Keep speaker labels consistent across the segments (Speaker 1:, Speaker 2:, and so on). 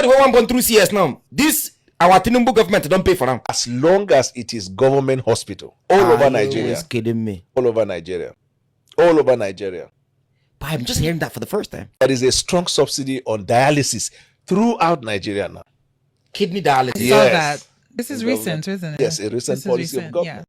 Speaker 1: Anybody who want through CS now, this our Tinubu government don't pay for them.
Speaker 2: As long as it is government hospital all over Nigeria.
Speaker 1: You're kidding me.
Speaker 2: All over Nigeria. All over Nigeria.
Speaker 1: But I'm just hearing that for the first time.
Speaker 2: There is a strong subsidy on dialysis throughout Nigeria now.
Speaker 1: Kidney dialysis.
Speaker 3: I saw that. This is recent, isn't it?
Speaker 2: Yes, a recent policy of government.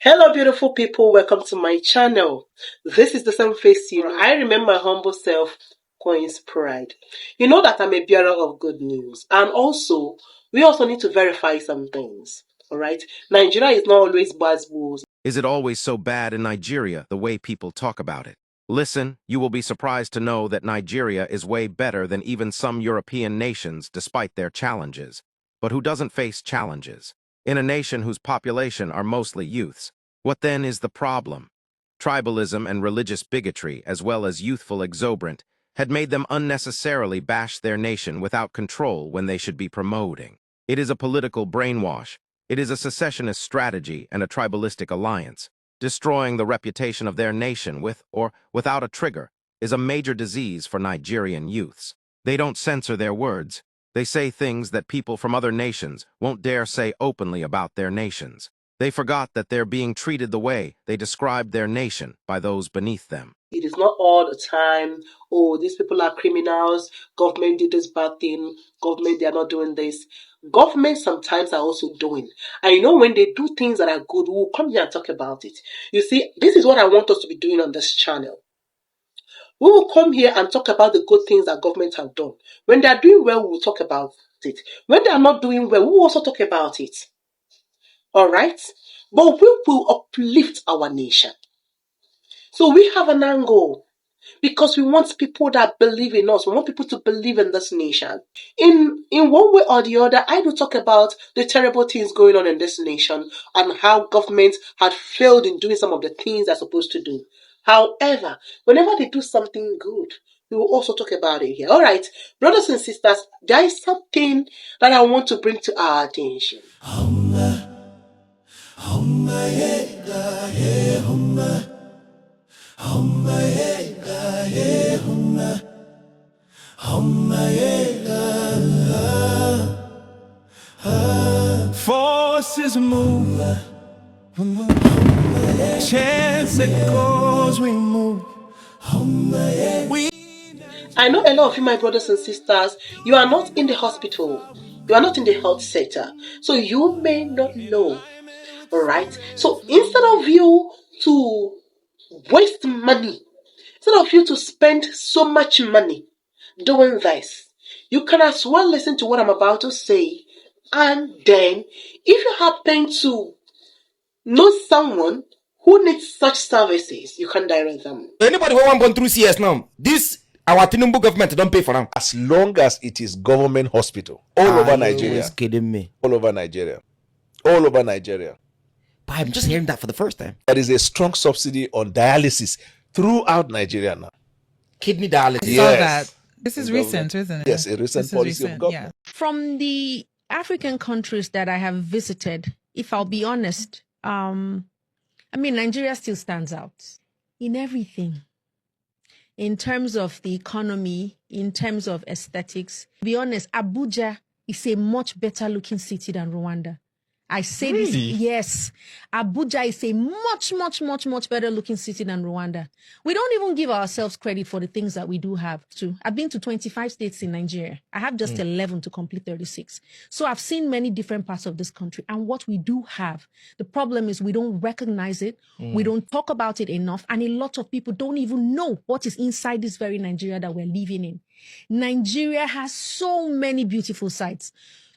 Speaker 3: Yeah.
Speaker 4: Hello, beautiful people. Welcome to my channel. This is the same face you know. I remember my humble self, Qinspride. You know that I'm a bearer of good news. And also, we also need to verify some things. All right? Nigeria is not always buzzwords.
Speaker 5: Is it always so bad in Nigeria, the way people talk about it? Listen, you will be surprised to know that Nigeria is way better than even some European nations despite their challenges. But who doesn't face challenges? In a nation whose population are mostly youths, what then is the problem? Tribalism and religious bigotry, as well as youthful exuberance, had made them unnecessarily bash their nation without control when they should be promoting. It is a political brainwash. It is a secessionist strategy and a tribalistic alliance. Destroying the reputation of their nation with or without a trigger is a major disease for Nigerian youths. They don't censor their words. They say things that people from other nations won't dare say openly about their nations. They forgot that they're being treated the way they described their nation by those beneath them.
Speaker 4: It is not all the time, oh, these people are criminals, government did this bad thing, government, they are not doing this. Government sometimes are also doing. And you know, when they do things that are good, we will come here and talk about it. You see, this is what I want us to be doing on this channel. We will come here and talk about the good things that government have done. When they are doing well, we will talk about it. When they are not doing well, we will also talk about it. Alright? But we will uplift our nation. So we have an angle. Because we want people that believe in us. We want people to believe in this nation. In one way or the other, I do talk about the terrible things going on in this nation and how government had failed in doing some of the things they're supposed to do. However, whenever they do something good, we will also talk about it here. All right, brothers and sisters, there is something that I want to bring to our attention.
Speaker 6: Forces move, chance it goes, we move.
Speaker 4: I know a lot of you, my brothers and sisters, you are not in the hospital, you are not in the health sector, so you may not know. Alright, so instead of you to waste money, instead of you to spend so much money doing this, you can as well listen to what I'm about to say. And then, if you happen to know someone who needs such services, you can direct them.
Speaker 1: Anybody who want through CS now, this our Tinubu government don't pay for them.
Speaker 2: As long as it is government hospital all over Nigeria.
Speaker 1: You're kidding me.
Speaker 2: All over Nigeria. All over Nigeria.
Speaker 1: But I'm just hearing that for the first time.
Speaker 2: There is a strong subsidy on dialysis throughout Nigeria now.
Speaker 1: Kidney dialysis.
Speaker 3: I saw that. This is recent, isn't it?
Speaker 2: Yes, a recent policy of government.
Speaker 3: Yeah.
Speaker 7: From the African countries that I have visited, if I'll be honest, Nigeria still stands out in everything. In terms of the economy, in terms of aesthetics. To be honest, Abuja is a much better looking city than Rwanda. I say this, yes. Abuja is a much better looking city than Rwanda. We don't even give ourselves credit for the things that we do have too. I've been to 25 states in Nigeria. I have just 11 to complete 36. So I've seen many different parts of this country. And what we do have, the problem is we don't recognize it. We don't talk about it enough. And a lot of people don't even know what is inside this very Nigeria that we're living in. Nigeria has so many beautiful sites.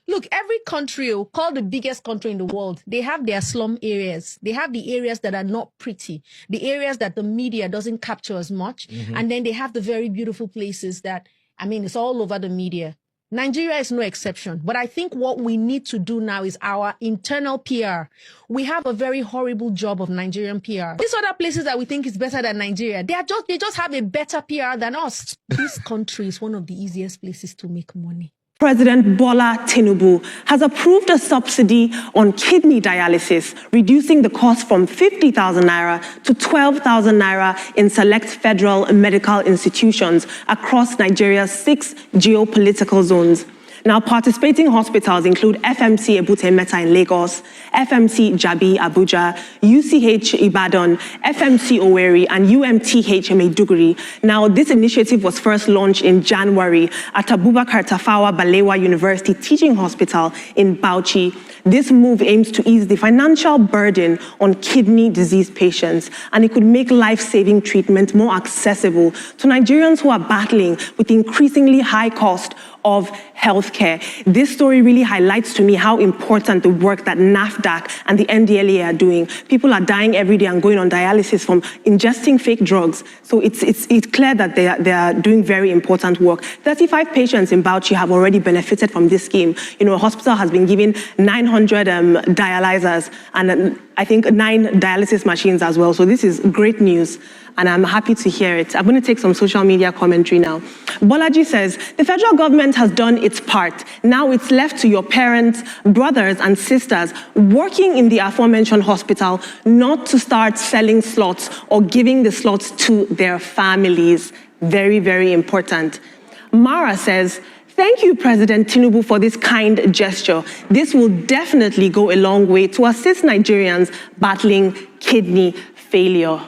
Speaker 7: Look, every country, called the biggest country in the world, they have their slum areas. They have the areas that are not pretty, the areas that the media doesn't capture as much. And then they have the very beautiful places that, it's all over the media. Nigeria is no exception. But I think what we need to do now is our internal PR. We have a very horrible job of Nigerian PR. These other places that we think is better than Nigeria, they just have a better PR than us. This country is one of the easiest places to make money.
Speaker 8: President Bola Tinubu has approved a subsidy on kidney dialysis, reducing the cost from 50,000 naira to 12,000 naira in select federal medical institutions across Nigeria's 6 geopolitical zones. Now, participating hospitals include FMC Ebute Metta in Lagos, FMC Jabi Abuja, UCH Ibadan, FMC Owerri, and UMTH Maiduguri. Now, this initiative was first launched in January at Abubakar Tafawa Balewa University Teaching Hospital in Bauchi. This move aims to ease the financial burden on kidney disease patients, and it could make life-saving treatment more accessible to Nigerians who are battling with the increasingly high cost of healthcare. This story really highlights to me how important the work that NAFDAC and the NDLEA are doing. People are dying every day and going on dialysis from ingesting fake drugs. So it's clear that they are doing very important work. 35 patients in Bauchi have already benefited from this scheme. You know, a hospital has been given 900 dialyzers and I think 9 dialysis machines as well. So this is great news, and I'm happy to hear it. I'm going to take some social media commentary now. Bolaji says, the federal government has done its part. Now it's left to your parents, brothers, and sisters working in the aforementioned hospital not to start selling slots or giving the slots to their families. Very, very important. Mara says, thank you, President Tinubu, for this kind gesture. This will definitely go a long way to assist Nigerians battling kidney failure.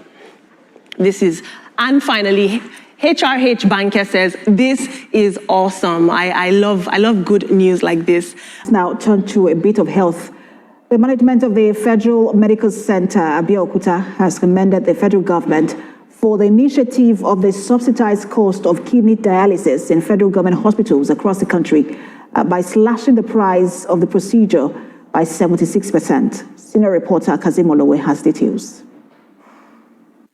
Speaker 8: And finally, HRH Banker says, this is awesome. I love good news like this.
Speaker 9: Now turn to a bit of health. The management of the Federal Medical Center, Abeokuta, has commended the federal government for the initiative of the subsidized cost of kidney dialysis in federal government hospitals across the country by slashing the price of the procedure by 76%. Senior reporter Kazim Olowe has details.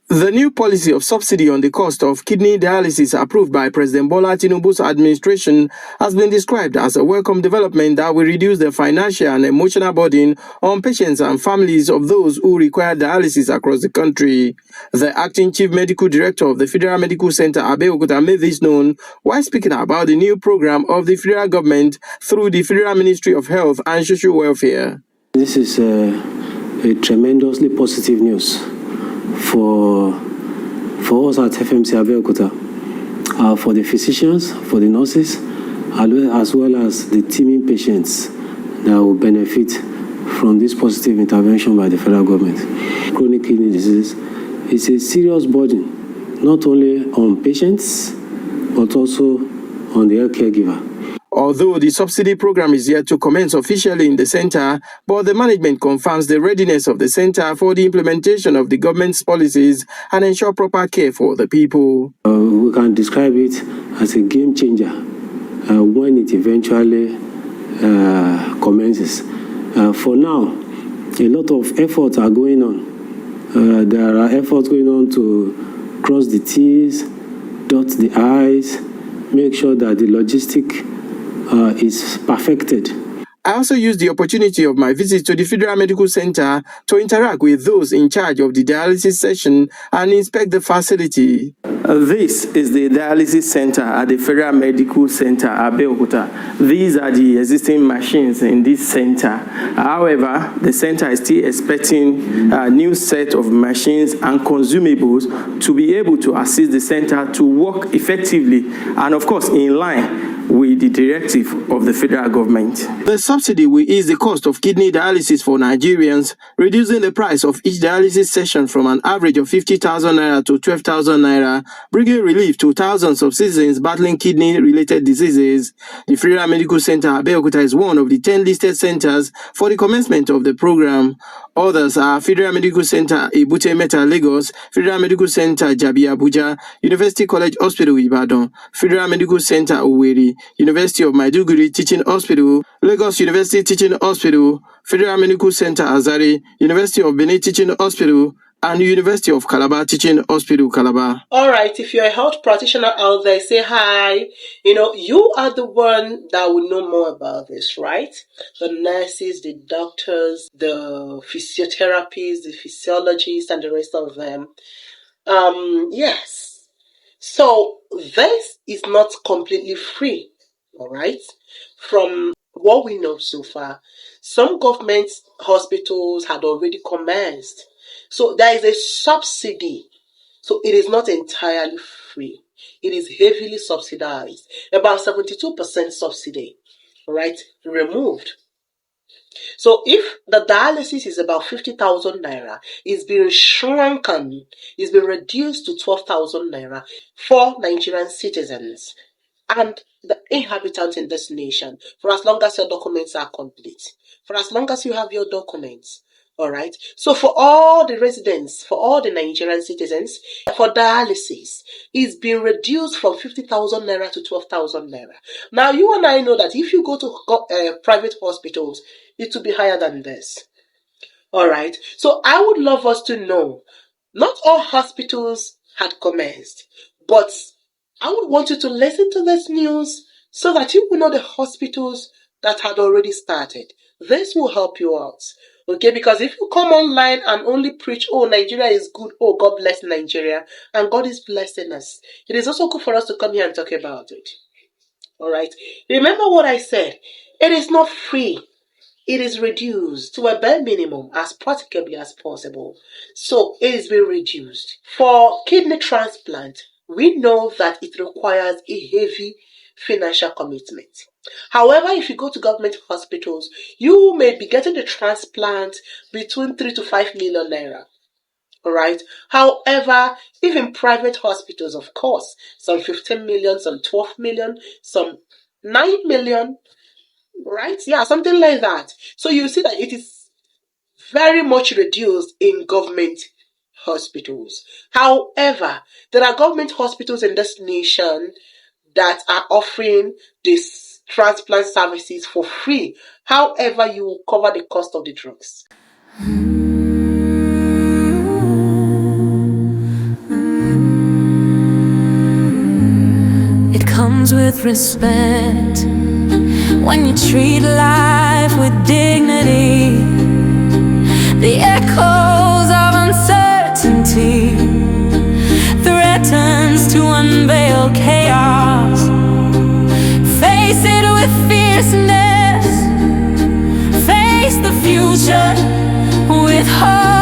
Speaker 1: The new policy of subsidy on the cost of kidney dialysis approved by President Bola Tinubu's administration has been described as a welcome development that will reduce the financial and emotional burden on patients and families of those who require dialysis across the country. The acting chief medical director of the Federal Medical Center, Abeokuta, made this known while speaking about the new program of the federal government through the Federal Ministry of Health and Social Welfare.
Speaker 10: This is a tremendously positive news for us at FMC Abeokuta, for the physicians, for the nurses, as well as the teeming patients that will benefit from this positive intervention by the federal government. Chronic kidney disease is a serious burden, not only on patients, but also on the healthcare giver.
Speaker 1: Although the subsidy program is yet to commence officially in the center, but the management confirms the readiness of the center for the implementation of the government's policies and ensure proper care for the people.
Speaker 10: We can describe it as a game changer when it eventually commences. For now, a lot of efforts are going on. There are efforts going on to cross the T's, dot the I's, make sure that the logistic is perfected.
Speaker 1: I also used the opportunity of my visit to the Federal Medical Center to interact with those in charge of the dialysis session and inspect the facility.
Speaker 11: This is the dialysis center at the Federal Medical Center, Abeokuta. These are the existing machines in this center. However, the center is still expecting a new set of machines and consumables to be able to assist the center to work effectively and, of course, in line with the directive of the federal government.
Speaker 1: The subsidy will ease the cost of kidney dialysis for Nigerians, reducing the price of each dialysis session from an average of 50,000 naira to 12,000 naira, bringing relief to thousands of citizens battling kidney-related diseases. The Federal Medical Center Abeokuta is one of the 10 listed centers for the commencement of the program. Others are Federal Medical Center Ebute Metta, Lagos, Federal Medical Center Jabi Abuja, University College Hospital Ibadan, Federal Medical Center Owerri, University of Maiduguri Teaching Hospital, Lagos University Teaching Hospital, Federal Medical Center Azare, University of Benin Teaching Hospital, and University of Calabar Teaching Hospital, Calabar.
Speaker 4: All right, if you're a health practitioner out there, say hi. You are the one that will know more about this, right? The nurses, the doctors, the physiotherapists, the physiologists, and the rest of them. Yes. So this is not completely free, all right? From what we know so far, some government hospitals had already commenced. So there is a subsidy. So it is not entirely free. It is heavily subsidized, about 72% subsidy. right, removed. So if the dialysis is about 50,000 naira, it's been shrunken, it's been reduced to 12,000 naira for Nigerian citizens and the inhabitants in this nation, for as long as your documents are complete, for as long as you have your documents. All right. So for all the residents, for all the Nigerian citizens, for dialysis, it's been reduced from 50,000 naira to 12,000 naira. Now, you and I know that if you go to private hospitals, it will be higher than this. All right. So I would love us to know, not all hospitals had commenced, but I would want you to listen to this news so that you will know the hospitals that had already started. This will help you out. Okay, because if you come online and only preach, oh, Nigeria is good, oh, God bless Nigeria, and God is blessing us, it is also good for us to come here and talk about it. All right. Remember what I said. It is not free. It is reduced to a bare minimum as practicably as possible. So it is being reduced. For kidney transplant, we know that it requires a heavy financial commitment. However, if you go to government hospitals, you may be getting the transplant between 3 to 5 million naira. All right. However, even private hospitals, of course, some 15 million, some 12 million, some 9 million, right? Yeah, something like that. So you see that it is very much reduced in government hospitals. However, there are government hospitals in this nation that are offering these transplant services for free. However, you will cover the cost of the drugs.
Speaker 12: It comes with respect when you treat life with dignity. The echoes of uncertainty threatens to unveil chaos. Face it with fierceness. Face the future with hope.